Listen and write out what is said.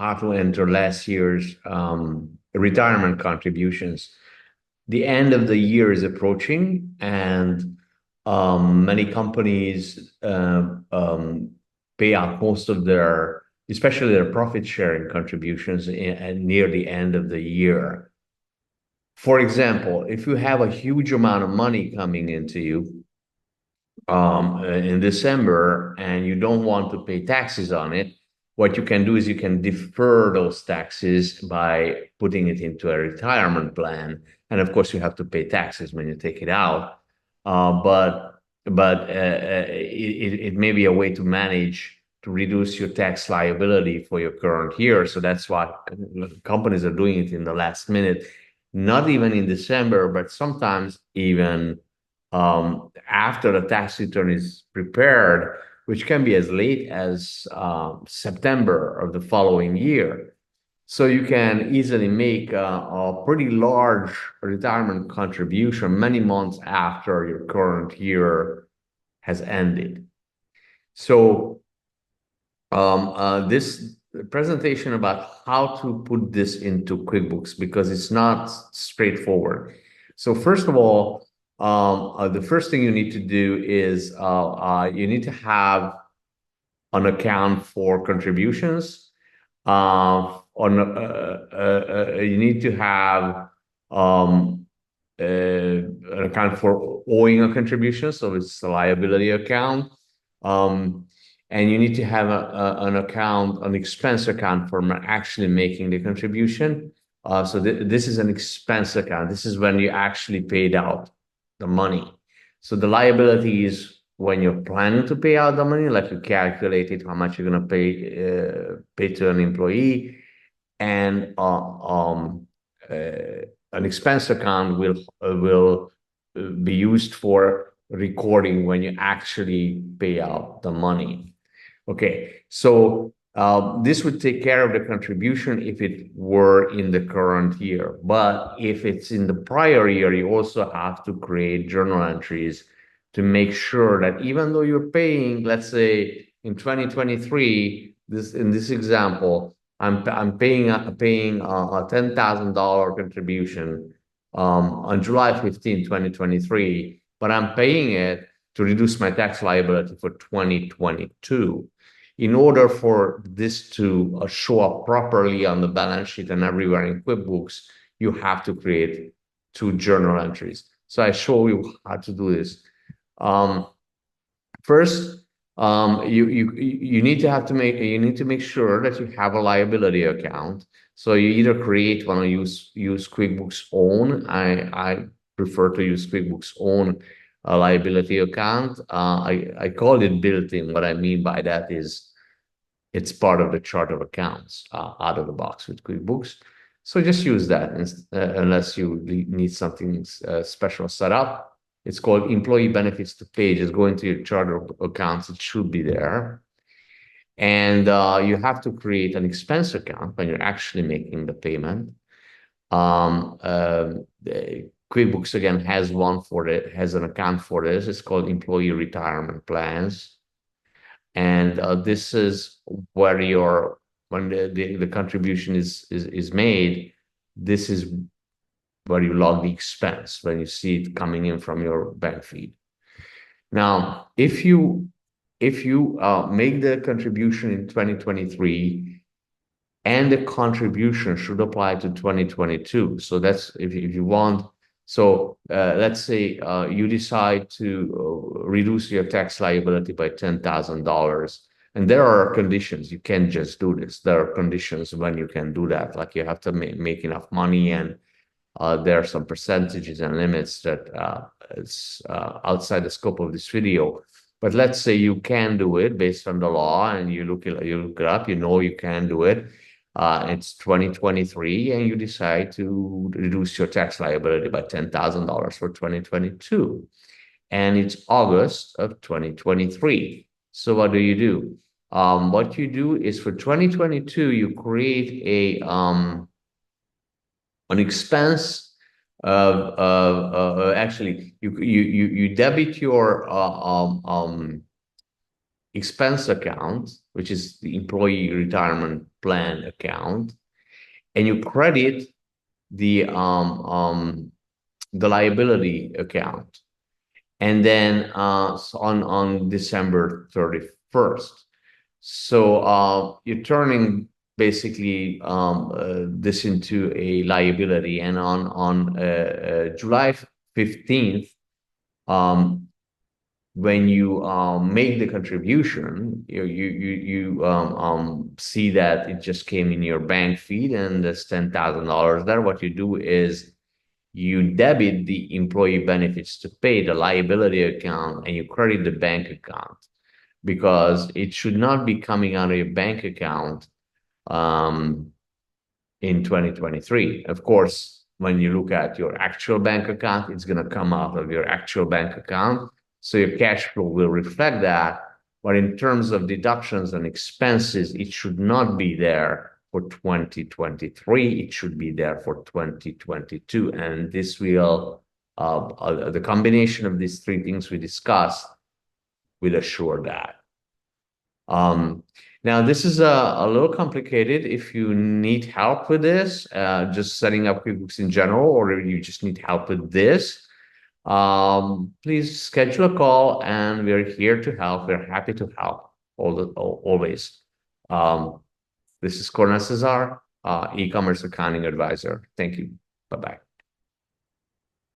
how to enter last year's retirement contributions. The end of the year is approaching, and many companies pay out most of their, especially their profit sharing contributions near the end of the year. For example, if you have a huge amount of money coming into you in December and you don't want to pay taxes on it, what you can do is you can defer those taxes by putting it into a retirement plan. And of course, you have to pay taxes when you take it out. It may be a way to manage to reduce your tax liability for your current year. So that's why companies are doing it in the last minute, not even in December, but sometimes even after the tax return is prepared, which can be as late as September of the following year. So you can easily make a pretty large retirement contribution many months after your current year has ended. So this presentation about how to put this into QuickBooks, because it's not straightforward. So first of all, the first thing you need to do is you need to have an account for contributions. You need to have an account for owing a contribution, so it's a liability account. And you need to have an account, an expense account for actually making the contribution. So this is an expense account. This is when you actually paid out the money. So the liability is when you're planning to pay out the money, like you calculated how much you're going to pay to an employee, and an expense account will be used for recording when you actually pay out the money. Okay, so this would take care of the contribution if it were in the current year. But if it's in the prior year, you also have to create journal entries to make sure that even though you're paying, let's say in 2023, in this example, I'm paying a $10,000 contribution on July 15, 2023, but I'm paying it to reduce my tax liability for 2022. In order for this to show up properly on the balance sheet and everywhere in QuickBooks, you have to create two journal entries. So I show you how to do this. First, you need to make sure that you have a liability account. So you either create one or use QuickBooks Own. I prefer to use QuickBooks Own a liability account. I call it built-in. What I mean by that is it's part of the chart of accounts out of the box with QuickBooks. So just use that unless you need something special set up. It's called Employee Benefits to Page. Just go into your chart of accounts. It should be there. And you have to create an expense account when you're actually making the payment. QuickBooks again has one for it, has an account for this. It's called Employee Retirement Plans. And this is where when the contribution is made, this is where you log the expense when you see it coming in from your bank feed. Now, if you make the contribution in 2023, and the contribution should apply to 2022. So that's if you want. So let's say you decide to reduce your tax liability by $10,000. And there are conditions. You can't just do this. There are conditions when you can do that. Like you have to make enough money, and there are some percentages and limits that it's outside the scope of this video. But let's say you can do it based on the law, and you look it up, you can do it. It's 2023, and you decide to reduce your tax liability by $10,000 for 2022. And it's August of 2023. So what do? What you do is for 2022, you create an expense of actually you debit your expense account, which is the employee retirement plan account, and you credit the liability account, and then on December 31st. So you're turning basically this into a liability, and on July 15th, when you make the contribution, you see that it just came in your bank feed, and there's $10,000 there. What you do is you debit the employee benefits to pay the liability account, and you credit the bank account, because it should not be coming out of your bank account in 2023. Of course, when you look at your actual bank account, it's going to come out of your actual bank account. So your cash flow will reflect that. But in terms of deductions and expenses, it should not be there for 2023. It should be there for 2022. And this will, the combination of these three things we discussed will assure that. Now, this is a little complicated. If you need help with this, just setting up QuickBooks in general, or you just need help with this, please schedule a call, and we're here to help. We're happy to help always. This is Cornel Cesar, e-commerce accounting advisor. Thank you. Bye-bye.